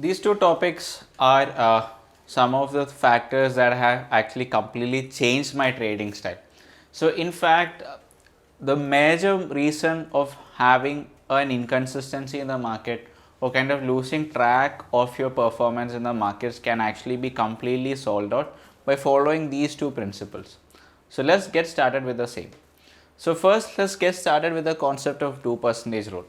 These two topics are some of the factors that have actually completely changed my trading style. So, in fact, the major reason of having an inconsistency in the market or kind of losing track of your performance in the markets can actually be completely solved out by following these two principles. So, let's get started with the same. So, first, let's get started with the concept of 2% rule.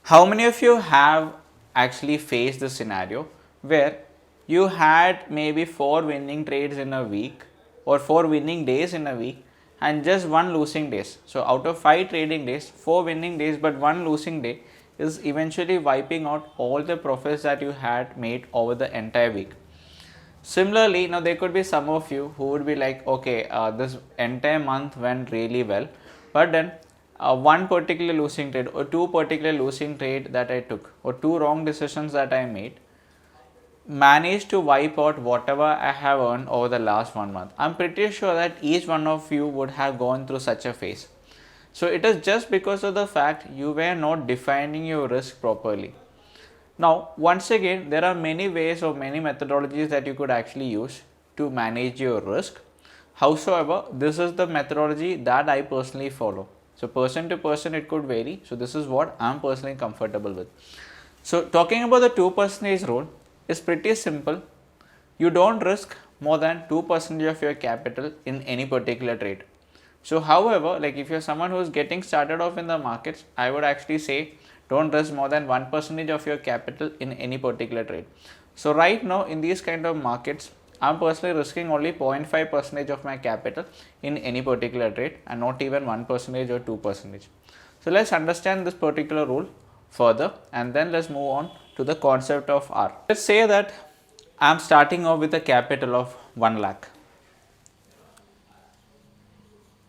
How many of you have actually faced the scenario where you had maybe 4 winning trades in a week or 4 winning days in a week and just 1 losing days? So out of 5 trading days, 4 winning days but 1 losing day is eventually wiping out all the profits that you had made over the entire week. Similarly, now there could be some of you who would be like, okay, this entire month went really well, but then one particular losing trade or two particular losing trade that I took or two wrong decisions that I made managed to wipe out whatever I have earned over the last 1 month. I'm pretty sure that each one of you would have gone through such a phase. So it is just because of the fact you were not defining your risk properly. Now, once again, there are many ways or many methodologies that you could actually use to manage your risk. Howsoever, this is the methodology that I personally follow. So, person to person, it could vary. So, this is what I am personally comfortable with. So, talking about the 2% rule is pretty simple. You don't risk more than 2% of your capital in any particular trade. So, however, like if you're someone who is getting started off in the markets, I would actually say don't risk more than 1% of your capital in any particular trade. So, right now in these kind of markets, I'm personally risking only 0.5% of my capital in any particular trade and not even 1% or 2%. So, let's understand this particular rule further and then let's move on to the concept of R. Let's say that I'm starting off with a capital of 1 lakh.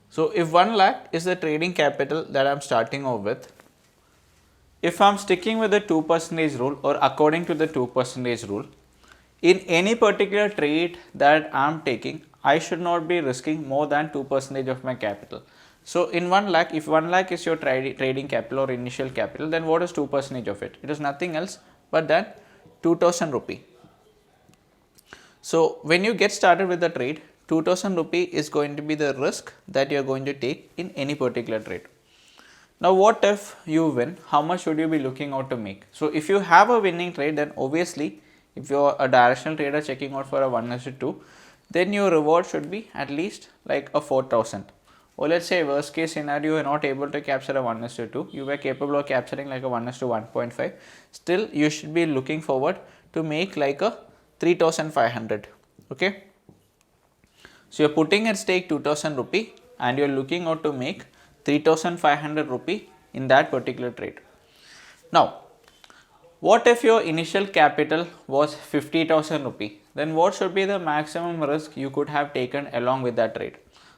So, if 1 lakh is the trading capital that I am starting off with, if I am sticking with the 2% rule or according to the 2% rule, in any particular trade that I am taking, I should not be risking more than 2% of my capital. So, in 1 lakh, if 1 lakh is your trading capital or initial capital, then what is 2% of it? It is nothing else but than 2000 rupee. So, when you get started with the trade, 2000 rupee is going to be the risk that you are going to take in any particular trade. Now, what if you win? How much should you be looking out to make? So, if you have a winning trade, then obviously, if you are a directional trader checking out for a 1:2, then your reward should be at least like a 4000. Or let's say worst case scenario, you are not able to capture a 1:2, you were capable of capturing like a 1:1.5. Still, you should be looking forward to make like a 3500. Okay. So, you are putting at stake 2000 rupee and you are looking out to make 3500 rupee in that particular trade. Now, what if your initial capital was 50,000 rupee? Then what should be the maximum risk you could have taken along with that trade?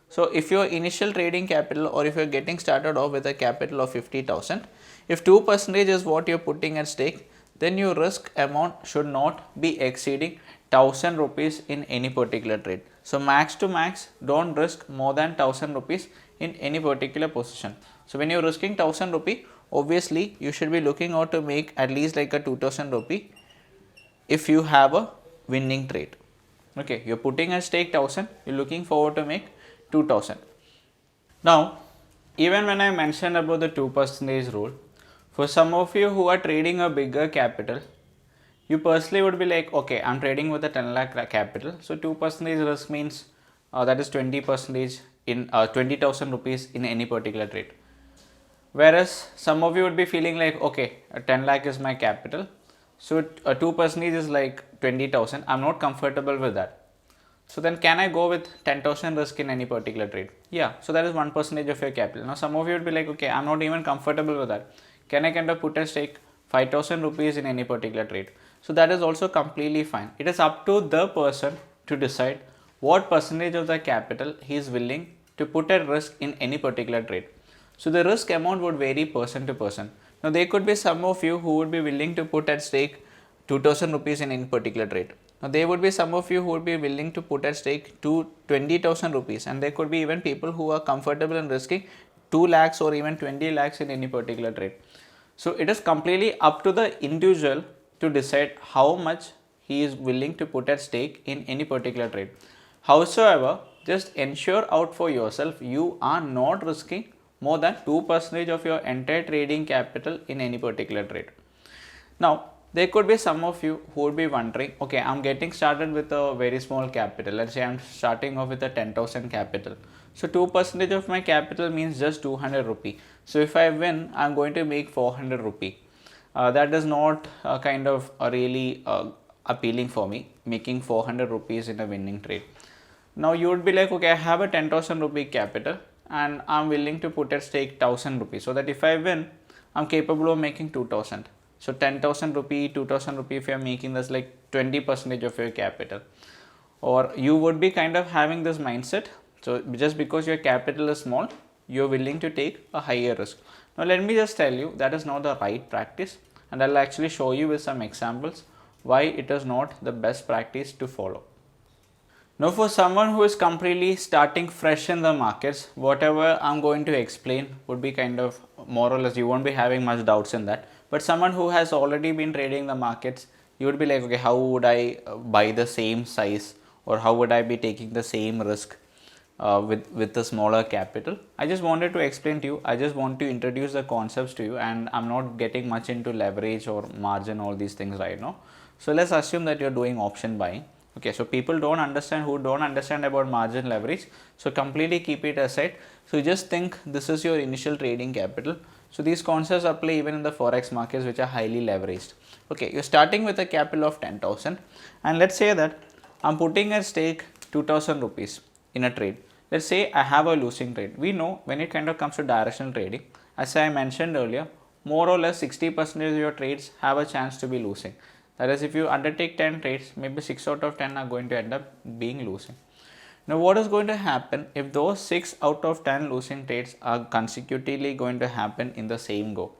So, if your initial trading capital or if you are getting started off with a capital of 50,000, if 2% is what you are putting at stake, then your risk amount should not be exceeding 1000 rupees in any particular trade. So, max to max, don't risk more than 1000 rupees in any particular position. So, when you are risking 1000 rupee, obviously you should be looking out to make at least like a 2000 rupee if you have a winning trade. Okay, you are putting at stake 1000, you are looking forward to make 2000. Now, even when I mentioned about the 2% rule, for some of you who are trading a bigger capital, you personally would be like, okay, I'm trading with a 10 lakh capital. So, 2% risk means that is 20% in 20,000 rupees in any particular trade. Whereas some of you would be feeling like, okay, 10 lakh is my capital. So, 2% is like 20,000. I'm not comfortable with that. So, then can I go with 10,000 risk in any particular trade? Yeah. So, that is 1% of your capital. Now, some of you would be like, okay, I'm not even comfortable with that. Can I kind of put at stake 5,000 rupees in any particular trade? So, that is also completely fine. It is up to the person to decide what percentage of the capital he is willing to put at risk in any particular trade. So, the risk amount would vary person to person. Now, there could be some of you who would be willing to put at stake 2000 rupees in any particular trade. Now, there would be some of you who would be willing to put at stake 20,000 rupees, and there could be even people who are comfortable in risking 2 lakhs or even 20 lakhs in any particular trade. So, it is completely up to the individual to decide how much he is willing to put at stake in any particular trade. Howsoever, just ensure out for yourself you are not risking more than 2% of your entire trading capital in any particular trade. Now, there could be some of you who would be wondering, okay, I'm getting started with a very small capital. Let's say I'm starting off with a 10,000 capital. So 2% of my capital means just 200 rupee. So if I win, I'm going to make 400 rupee. That is not kind of really appealing for me, making 400 rupees in a winning trade. Now you would be like, okay, I have a 10,000 rupee capital and I'm willing to put at stake 1,000 rupees, so that if I win, I'm capable of making 2,000. So 10,000 rupee, 2,000 rupee, if you are making this like 20% of your capital, or you would be kind of having this mindset. So just because your capital is small, you're willing to take a higher risk. Now let me just tell you that is not the right practice, and I'll actually show you with some examples why it is not the best practice to follow. Now for someone who is completely starting fresh in the markets, whatever I'm going to explain would be kind of more or less, you won't be having much doubts in that. But someone who has already been trading the markets, you would be like, okay, how would I buy the same size, or how would I be taking the same risk with the smaller capital? I just wanted to explain to you, I just want to introduce the concepts to you, and I'm not getting much into leverage or margin, all these things right now. So let's assume that you're doing option buying. Okay, so people don't understand, who don't understand about margin leverage, so completely keep it aside. So just think this is your initial trading capital. So these concepts apply even in the forex markets, which are highly leveraged. Okay, you're starting with a capital of 10,000, and let's say that I'm putting at stake 2,000 rupees in a trade. Let's say I have a losing trade. We know when it kind of comes to directional trading, as I mentioned earlier, more or less 60% of your trades have a chance to be losing. That is, if you undertake 10 trades, maybe 6 out of 10 are going to end up being losing. Now what is going to happen if those 6 out of 10 losing trades are consecutively going to happen in the same go?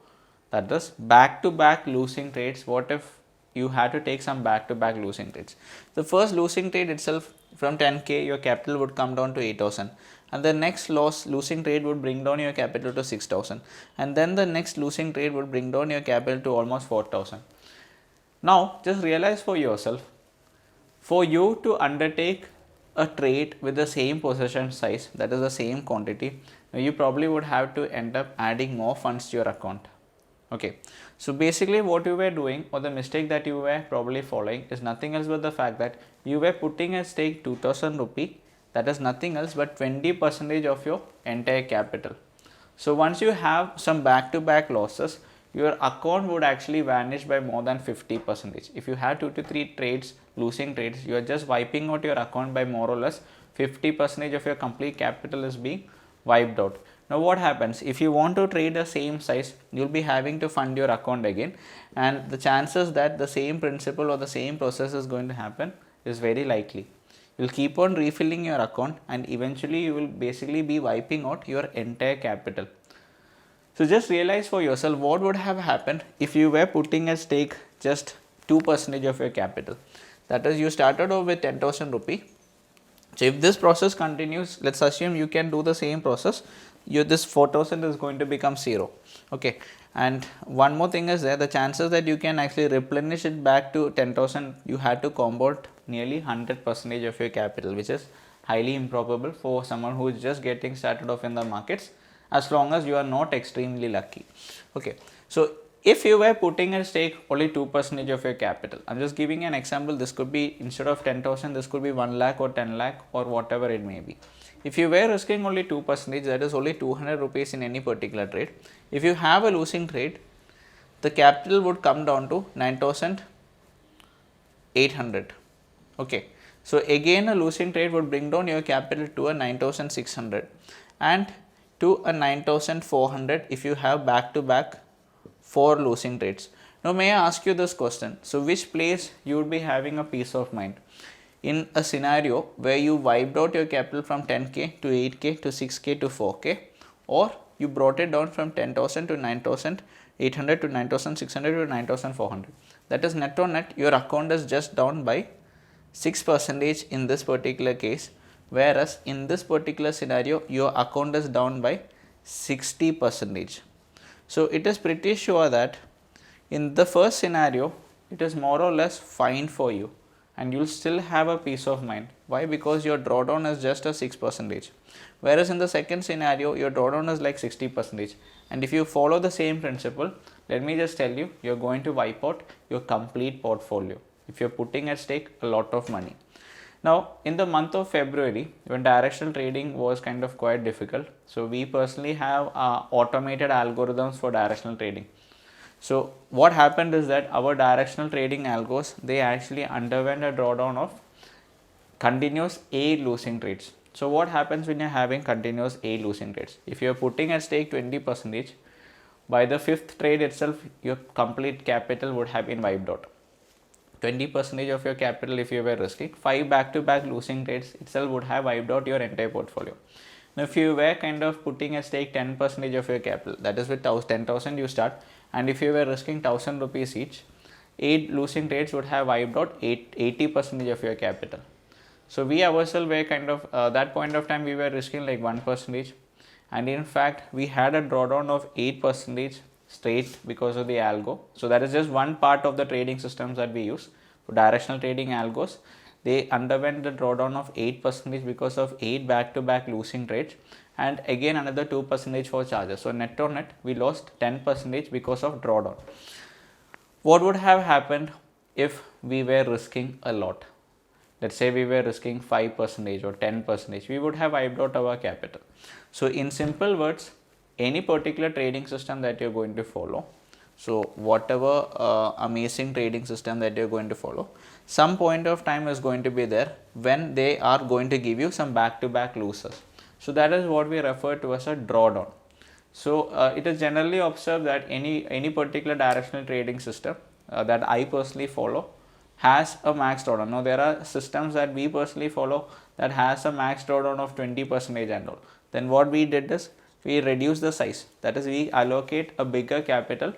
That is, back to back losing trades. What if you had to take some back to back losing trades? The first losing trade itself, from 10k your capital would come down to 8,000, and the next losing trade would bring down your capital to 6,000, and then the next losing trade would bring down your capital to almost 4,000. Now just realize for yourself, for you to undertake a trade with the same position size, that is the same quantity, you probably would have to end up adding more funds to your account. Okay, so basically what you were doing, or the mistake that you were probably following, is nothing else but the fact that you were putting at stake 2,000 rupee, that is nothing else but 20% of your entire capital. So once you have some back to back losses, your account would actually vanish by more than 50%. If you have 2 to 3 trades, losing trades, you are just wiping out your account by more or less 50% of your complete capital is being wiped out. Now what happens if you want to trade the same size? You'll be having to fund your account again, and the chances that the same principle or the same process is going to happen is very likely. You'll keep on refilling your account, and eventually you will basically be wiping out your entire capital. So just realize for yourself what would have happened if you were putting at stake just 2% of your capital. That is, you started off with 10,000 rupee. So if this process continues, let's assume you can do the same process, this 4,000 is going to become 0. Okay, and one more thing is there, the chances that you can actually replenish it back to 10,000, you had to compound nearly 100% of your capital, which is highly improbable for someone who is just getting started off in the markets, as long as you are not extremely lucky. Okay, so if you were putting at stake only 2% of your capital, I'm just giving an example, this could be, instead of 10,000, this could be 1 lakh or 10 lakh or whatever it may be. If you were risking only 2%, that is only 200 rupees in any particular trade. If you have a losing trade, the capital would come down to 9,800. Okay, so again a losing trade would bring down your capital to a 9,600 and to a 9,400 if you have back to back 4 losing trades. Now may I ask you this question, so which place you would be having a peace of mind? In a scenario where you wiped out your capital from 10k to 8k to 6k to 4k, or you brought it down from 10,000 to 9,800 to 9,600 to 9,400. That is, net on net your account is just down by 6% in this particular case, whereas in this particular scenario your account is down by 60%. So it is pretty sure that in the first scenario it is more or less fine for you and you'll still have a peace of mind. Why? Because your drawdown is just a 6%. Whereas in the second scenario, your drawdown is like 60%. And if you follow the same principle, let me just tell you, you're going to wipe out your complete portfolio if you're putting at stake a lot of money. Now, in the month of February, when directional trading was kind of quite difficult, so we personally have automated algorithms for directional trading. So, what happened is that our directional trading algos, they actually underwent a drawdown of continuous A losing trades. So, what happens when you're having continuous A losing trades? If you're putting at stake 20%, by the fifth trade itself, your complete capital would have been wiped out. 20% of your capital if you were risking, 5 back-to-back losing trades itself would have wiped out your entire portfolio. Now, if you were kind of putting at stake 10% of your capital, that is with 10,000 you start, and if you were risking 1,000 rupees each, 8 losing trades would have wiped out 80% of your capital. So, we ourselves were kind of, that point of time we were risking like 1%, and in fact, we had a drawdown of 8% straight because of the algo. So, that is just one part of the trading systems that we use. For directional trading algos, they underwent the drawdown of 8% because of 8 back-to-back losing trades, and again another 2% for charges. So, net on net, we lost 10% because of drawdown. What would have happened if we were risking a lot? Let's say we were risking 5% or 10%, we would have wiped out our capital. So, in simple words, any particular trading system that you're going to follow, so whatever amazing trading system that you're going to follow, some point of time is going to be there when they are going to give you some back-to-back losers. So, that is what we refer to as a drawdown. So, it is generally observed that any particular directional trading system that I personally follow has a max drawdown. Now, there are systems that we personally follow that has a max drawdown of 20% and all. Then what we did is, we reduce the size, that is we allocate a bigger capital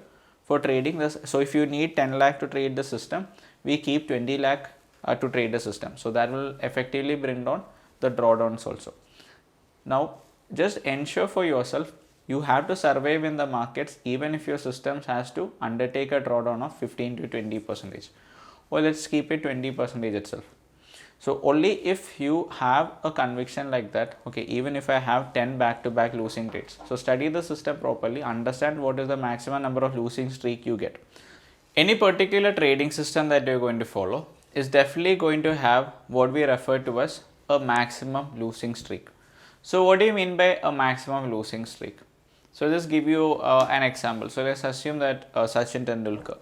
for trading this. So, if you need 10 lakh to trade the system, we keep 20 lakh to trade the system. So, that will effectively bring down the drawdowns also. Now, just ensure for yourself, you have to survive in the markets even if your systems has to undertake a drawdown of 15 to 20%, or let's keep it 20% itself. So, only if you have a conviction like that, okay, even if I have 10 back-to-back losing trades. So, study the system properly, understand what is the maximum number of losing streak you get. Any particular trading system that you are going to follow is definitely going to have what we refer to as a maximum losing streak. So, what do you mean by a maximum losing streak? So, just give you an example. So, let's assume that Sachin Tendulkar,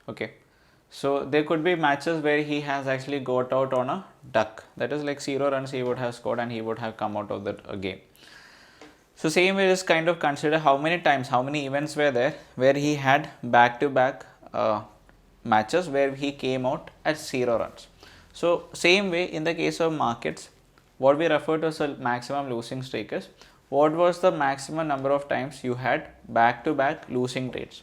okay. So, there could be matches where he has actually got out on a duck, that is like 0 runs he would have scored and he would have come out of that game. So, same way just kind of consider how many times, how many events were there where he had back-to-back matches where he came out at 0 runs. So, same way in the case of markets, what we refer to as a maximum losing streak is what was the maximum number of times you had back-to-back losing trades.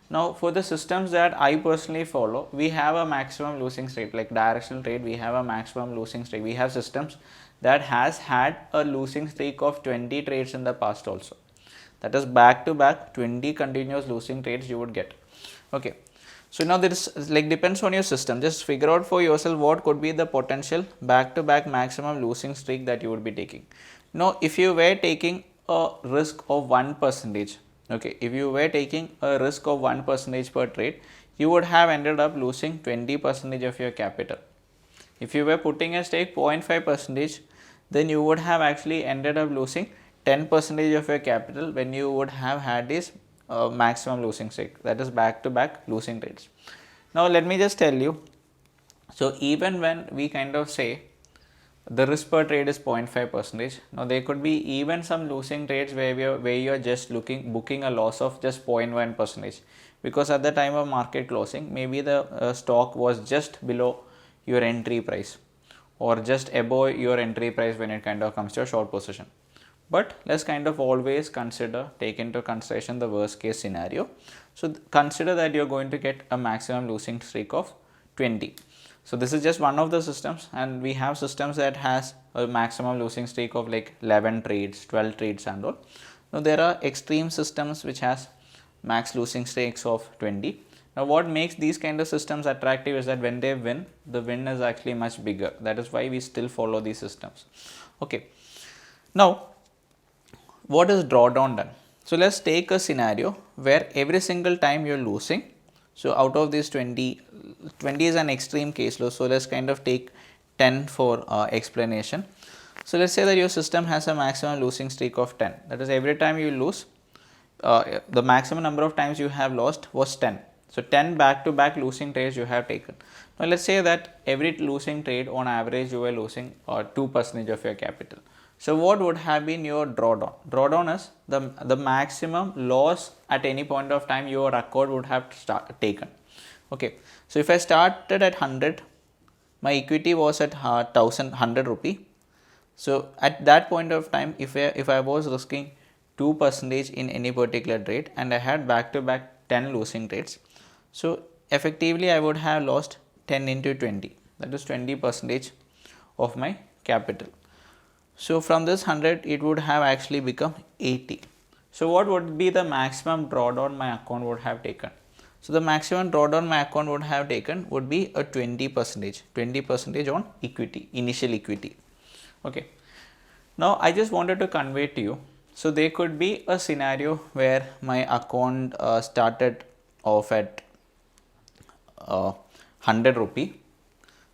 Now, for the systems that I personally follow, we have a maximum losing streak, like directional trade, we have a maximum losing streak. We have systems that has had a losing streak of 20 trades in the past also. That is back to back 20 continuous losing trades you would get. Okay. So, now this like depends on your system. Just figure out for yourself what could be the potential back to back maximum losing streak that you would be taking. Now, if you were taking a risk of 1%, okay, if you were taking a risk of 1% per trade, you would have ended up losing 20% of your capital. If you were putting a stake 0.5%, then you would have actually ended up losing 10% of your capital when you would have had this maximum losing streak, that is back to back losing trades. Now, let me just tell you, so even when we kind of say the risk per trade is 0.5%. Now, there could be even some losing trades where you are just booking a loss of just 0.1%, because at the time of market closing, maybe the stock was just below your entry price or just above your entry price when it kind of comes to a short position. But let's kind of always take into consideration the worst case scenario. So, consider that you are going to get a maximum losing streak of 20. So, this is just one of the systems, and we have systems that has a maximum losing streak of like 11 trades, 12 trades and all. Now, there are extreme systems which has max losing streaks of 20. Now what makes these kind of systems attractive is that when they win, the win is actually much bigger. That is why we still follow these systems. Okay. Now what is drawdown done? So let's take a scenario where every single time you're losing, so out of this 20 is an extreme case loss, so let's kind of take 10 for explanation. So let's say that your system has a maximum losing streak of 10, that is every time you lose, the maximum number of times you have lost was 10. So 10 back to back losing trades you have taken. Now let's say that every losing trade on average you were losing 2% of your capital. So what would have been your drawdown? Drawdown is the maximum loss at any point of time your record would have taken. Okay. So if I started at 100, my equity was at 100 rupee. So at that point of time, if I was risking 2% in any particular trade and I had back to back 10 losing trades, so effectively I would have lost 10 into 20, that is 20% of my capital. So from this 100 it would have actually become 80. So what would be the maximum drawdown my account would have taken? So the maximum drawdown my account would have taken would be a 20% on equity, initial equity. Okay. Now I just wanted to convey to you, so there could be a scenario where my account started off at 100 rupee.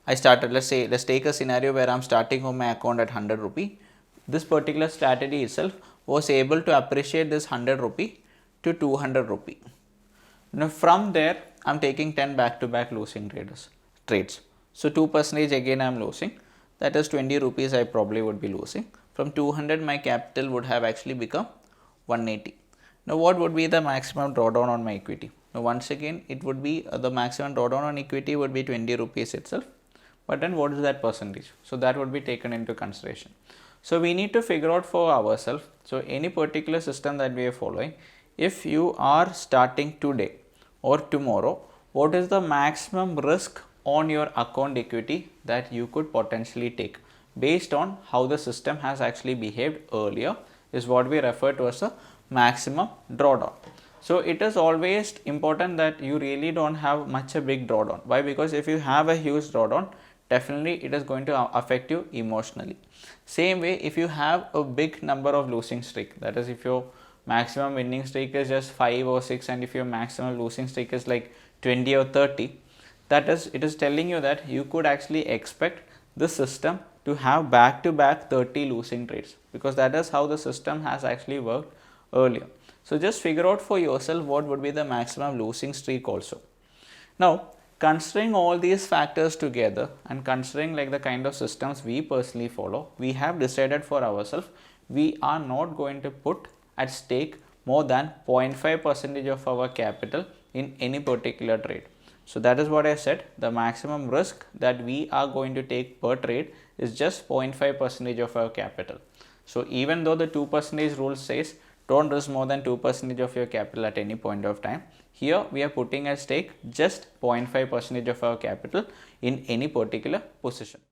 I started, let's take a scenario where I'm starting on my account at 100 rupee. This particular strategy itself was able to appreciate this 100 rupee to 200 rupee. Now from there I'm taking 10 back to back losing trades. So 2% again I'm losing, that is 20 rupees I probably would be losing. From 200 my capital would have actually become 180. Now what would be the maximum drawdown on my equity? Now once again it would be the maximum drawdown on equity would be 20 rupees itself. But then what is that percentage? So that would be taken into consideration. So we need to figure out for ourselves, so any particular system that we are following, if you are starting today or tomorrow, what is the maximum risk on your account equity that you could potentially take based on how the system has actually behaved earlier is what we refer to as a maximum drawdown. So it is always important that you really don't have much a big drawdown. Why? Because if you have a huge drawdown, definitely it is going to affect you emotionally. Same way, if you have a big number of losing streak, that is if your maximum winning streak is just 5 or 6 and if your maximum losing streak is like 20 or 30, that is, it is telling you that you could actually expect the system to have back to back 30 losing trades, because that is how the system has actually worked earlier. So just figure out for yourself what would be the maximum losing streak also. Now considering all these factors together and considering like the kind of systems we personally follow, we have decided for ourselves we are not going to put at stake more than 0.5% of our capital in any particular trade. So that is what I said, the maximum risk that we are going to take per trade is just 0.5% of our capital. So even though the 2% rule says don't risk more than 2% of your capital at any point of time, here we are putting at stake just 0.5% of our capital in any particular position.